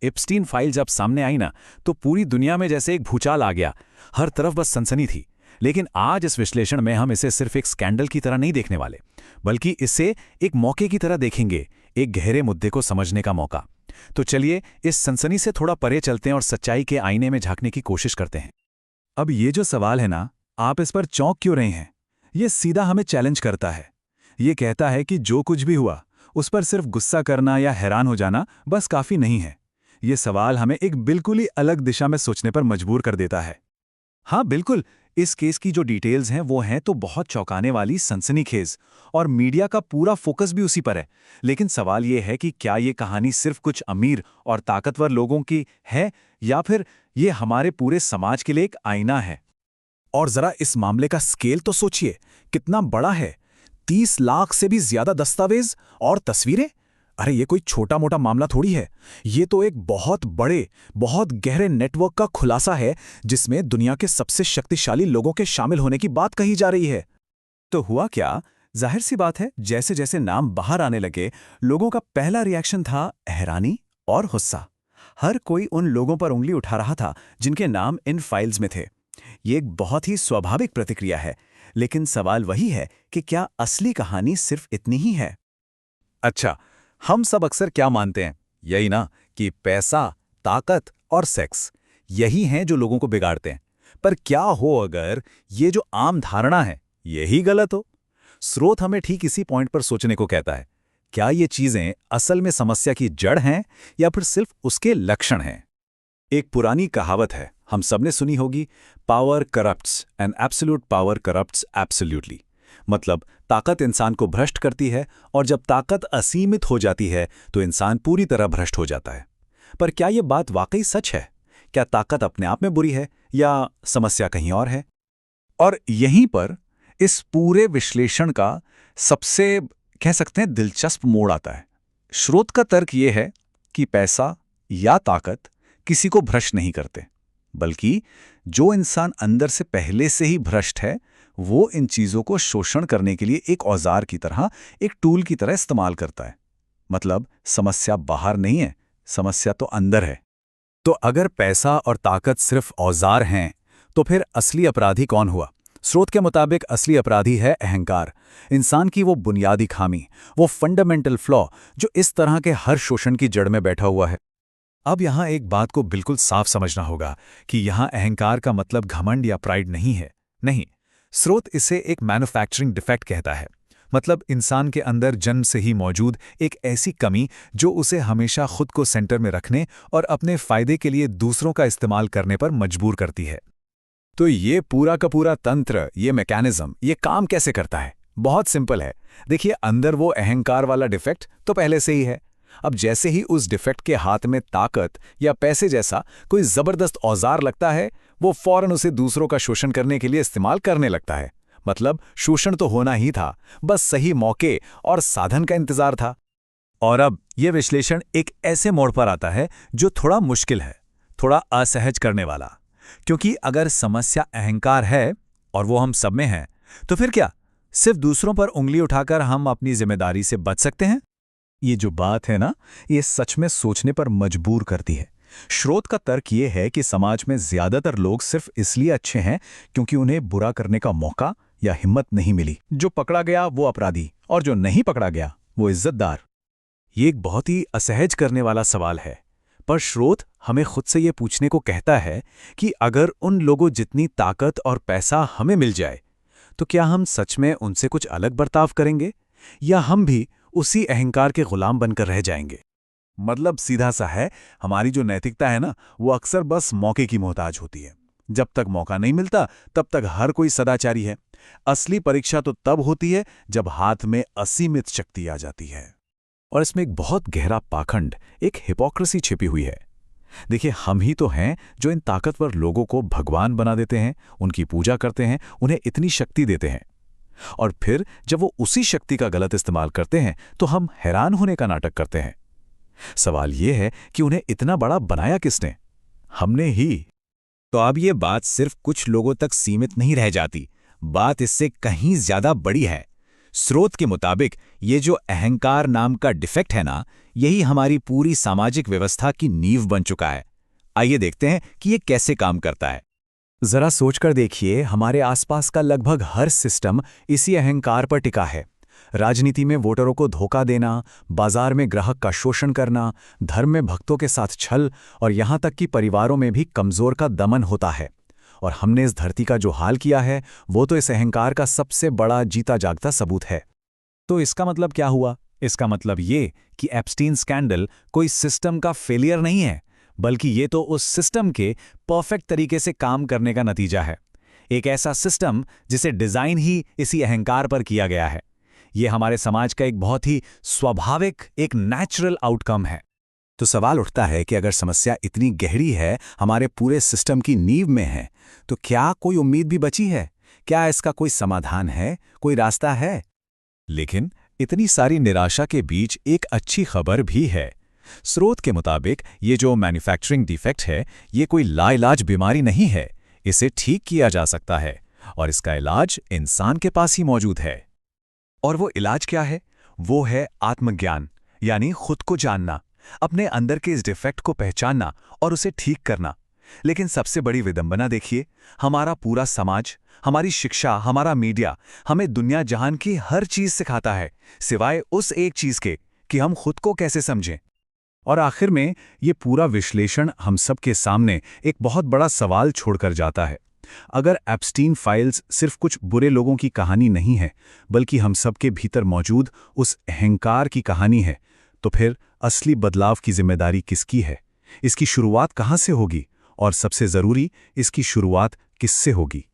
Epstein file जब सामने आई ना, तो पूरी दुनिया में जैसे एक भूचाल आ गया। हर तरफ बस सनसनी थी। लेकिन आज इस विश्लेषण में हम इसे सिर्फ एक स्कैंडल की तरह नहीं देखने वाले, बल्कि इसे एक मौके की तरह देखेंगे, एक गहरे मुद्दे को समझने का मौका। तो चलिए इस सनसनी से थोड़ा परे चलते हैं और सच्चाई के आईने में झांकने की कोशिश करते हैं। अब ये जो सवाल है ना, आप इस पर चौंक क्यों रहे हैं? ये सीधा हमें चैलेंज करता है। ये कहता है कि जो कुछ भी हुआ उस पर सिर्फ गुस्सा करना या हैरान हो जाना बस काफी नहीं है। ये सवाल हमें एक बिल्कुल ही अलग दिशा में सोचने पर मजबूर कर देता है। हाँ बिल्कुल, इस केस की जो डिटेल्स हैं वो हैं तो बहुत चौंकाने वाली, सनसनीखेज, और मीडिया का पूरा फोकस भी उसी पर है। लेकिन सवाल ये है कि क्या ये कहानी सिर्फ कुछ अमीर और ताकतवर लोगों की है, या फिर ये हमारे पूरे समाज के लिए एक आईना है? और जरा इस मामले का स्केल तो सोचिए, कितना बड़ा है। 30 लाख से भी ज्यादा दस्तावेज और तस्वीरें। अरे ये कोई छोटा मोटा मामला थोड़ी है। ये तो एक बहुत बड़े, बहुत गहरे नेटवर्क का खुलासा है, जिसमें दुनिया के सबसे शक्तिशाली लोगों के शामिल होने की बात कही जा रही है। तो हुआ क्या? जाहिर सी बात है, जैसे जैसे नाम बाहर आने लगे, लोगों का पहला रिएक्शन था हैरानी और गुस्सा। हर कोई उन लोगों पर उंगली उठा रहा था जिनके नाम इन फाइल्स में थे। ये एक बहुत ही स्वाभाविक प्रतिक्रिया है, लेकिन सवाल वही है कि क्या असली कहानी सिर्फ इतनी ही है? अच्छा, हम सब अक्सर क्या मानते हैं? यही ना, कि पैसा, ताकत और सेक्स, यही हैं जो लोगों को बिगाड़ते हैं। पर क्या हो अगर ये जो आम धारणा है, यही गलत हो? स्रोत हमें ठीक इसी पॉइंट पर सोचने को कहता है। क्या ये चीजें असल में समस्या की जड़ हैं, या फिर सिर्फ उसके लक्षण हैं? एक पुरानी कहावत है, हम सबने सुनी होगी, power corrupts and absolute power corrupts absolutely. मतलब ताकत इंसान को भ्रष्ट करती है, और जब ताकत असीमित हो जाती है तो इंसान पूरी तरह भ्रष्ट हो जाता है। पर क्या यह बात वाकई सच है? क्या ताकत अपने आप में बुरी है, या समस्या कहीं और है? और यहीं पर इस पूरे विश्लेषण का सबसे, कह सकते हैं, दिलचस्प मोड़ आता है। स्रोत का तर्क यह है कि पैसा या ताकत किसी को भ्रष्ट नहीं करते, बल्कि जो इंसान अंदर से पहले से ही भ्रष्ट है, वो इन चीजों को शोषण करने के लिए एक औजार की तरह, एक टूल की तरह इस्तेमाल करता है। मतलब समस्या बाहर नहीं है, समस्या तो अंदर है। तो अगर पैसा और ताकत सिर्फ औजार हैं, तो फिर असली अपराधी कौन हुआ? स्रोत के मुताबिक असली अपराधी है अहंकार, इंसान की वो बुनियादी खामी, वो फंडामेंटल फ्लॉ जो इस तरह के हर शोषण की जड़ में बैठा हुआ है। अब यहां एक बात को बिल्कुल साफ समझना होगा कि यहां अहंकार का मतलब घमंड या प्राइड नहीं है। नहीं, स्रोत इसे एक मैन्युफैक्चरिंग डिफेक्ट कहता है। मतलब इंसान के अंदर जन्म से ही मौजूद एक ऐसी कमी जो उसे हमेशा खुद को सेंटर में रखने और अपने फायदे के लिए दूसरों का इस्तेमाल करने पर मजबूर करती है। तो ये पूरा का पूरा तंत्र, ये मैकेनिज्म, ये काम कैसे करता है? बहुत सिंपल है। देखिए, अंदर वो अहंकार वाला डिफेक्ट तो पहले से ही है। अब जैसे ही उस डिफेक्ट के हाथ में ताकत या पैसे जैसा कोई जबरदस्त औजार लगता है, वो फौरन उसे दूसरों का शोषण करने के लिए इस्तेमाल करने लगता है। मतलब शोषण तो होना ही था, बस सही मौके और साधन का इंतजार था। और अब यह विश्लेषण एक ऐसे मोड़ पर आता है जो थोड़ा मुश्किल है, थोड़ा असहज करने वाला। क्योंकि अगर समस्या अहंकार है और वो हम सब में है, तो फिर क्या सिर्फ दूसरों पर उंगली उठाकर हम अपनी जिम्मेदारी से बच सकते हैं? ये जो बात है ना, ये सच में सोचने पर मजबूर करती है। स्रोत का तर्क ये है कि समाज में ज्यादातर लोग सिर्फ इसलिए अच्छे हैं क्योंकि उन्हें बुरा करने का मौका या हिम्मत नहीं मिली। जो पकड़ा गया वो अपराधी, और जो नहीं पकड़ा गया वो इज्जतदार। ये एक बहुत ही असहज करने वाला सवाल है, पर स्रोत हमें खुद से ये पूछने को कहता है कि अगर उन लोगों जितनी ताकत और पैसा हमें मिल जाए, तो क्या हम सच में उनसे कुछ अलग बर्ताव करेंगे, या हम भी उसी अहंकार के गुलाम बनकर रह जाएंगे? मतलब सीधा सा है, हमारी जो नैतिकता है ना, वो अक्सर बस मौके की मोहताज होती है। जब तक मौका नहीं मिलता, तब तक हर कोई सदाचारी है। असली परीक्षा तो तब होती है जब हाथ में असीमित शक्ति आ जाती है। और इसमें एक बहुत गहरा पाखंड, एक हिपोक्रेसी छिपी हुई है। देखिए, हम ही तो हैं जो इन ताकतवर लोगों को भगवान बना देते हैं, उनकी पूजा करते हैं, उन्हें इतनी शक्ति देते हैं। और फिर जब वो उसी शक्ति का गलत इस्तेमाल करते हैं, तो हम हैरान होने का नाटक करते हैं। सवाल यह है कि उन्हें इतना बड़ा बनाया किसने? हमने ही। तो अब ये बात सिर्फ कुछ लोगों तक सीमित नहीं रह जाती, बात इससे कहीं ज्यादा बड़ी है। स्रोत के मुताबिक ये जो अहंकार नाम का डिफेक्ट है ना, यही हमारी पूरी सामाजिक व्यवस्था की नींव बन चुका है। आइए देखते हैं कि ये कैसे काम करता है। जरा सोचकर देखिए, हमारे आसपास का लगभग हर सिस्टम इसी अहंकार पर टिका है। राजनीति में वोटरों को धोखा देना, बाजार में ग्राहक का शोषण करना, धर्म में भक्तों के साथ छल और यहाँ तक कि परिवारों में भी कमजोर का दमन होता है। और हमने इस धरती का जो हाल किया है, वो तो इस अहंकार का सबसे बड़ा जीता जागता सबूत है। तो इसका मतलब क्या हुआ? इसका मतलब ये कि एप्स्टीन स्कैंडल कोई सिस्टम का फेलियर नहीं है, बल्कि ये तो उस सिस्टम के परफेक्ट तरीके से काम करने का नतीजा है। एक ऐसा सिस्टम जिसे डिजाइन ही इसी अहंकार पर किया गया है। ये हमारे समाज का एक बहुत ही स्वाभाविक, एक नेचुरल आउटकम है। तो सवाल उठता है कि अगर समस्या इतनी गहरी है, हमारे पूरे सिस्टम की नींव में है, तो क्या कोई उम्मीद भी बची है? क्या इसका कोई समाधान है, कोई रास्ता है? लेकिन इतनी सारी निराशा के बीच एक अच्छी खबर भी है। स्रोत के मुताबिक ये जो मैन्युफैक्चरिंग डिफेक्ट है, ये कोई लाइलाज बीमारी नहीं है। इसे ठीक किया जा सकता है और इसका इलाज इंसान के पास ही मौजूद है। और वो इलाज क्या है? वो है आत्मज्ञान, यानी खुद को जानना, अपने अंदर के इस डिफेक्ट को पहचानना और उसे ठीक करना। लेकिन सबसे बड़ी विडंबना देखिए, हमारा पूरा समाज, हमारी शिक्षा, हमारा मीडिया हमें दुनिया जहान की हर चीज सिखाता है, सिवाय उस एक चीज के कि हम खुद को कैसे समझें। और आखिर में ये पूरा विश्लेषण हम सबके सामने एक बहुत बड़ा सवाल छोड़कर जाता है। अगर एप्स्टीन फाइल्स सिर्फ कुछ बुरे लोगों की कहानी नहीं है, बल्कि हम सबके भीतर मौजूद उस अहंकार की कहानी है, तो फिर असली बदलाव की जिम्मेदारी किसकी है? इसकी शुरुआत कहाँ से होगी? और सबसे जरूरी, इसकी शुरुआत किससे होगी?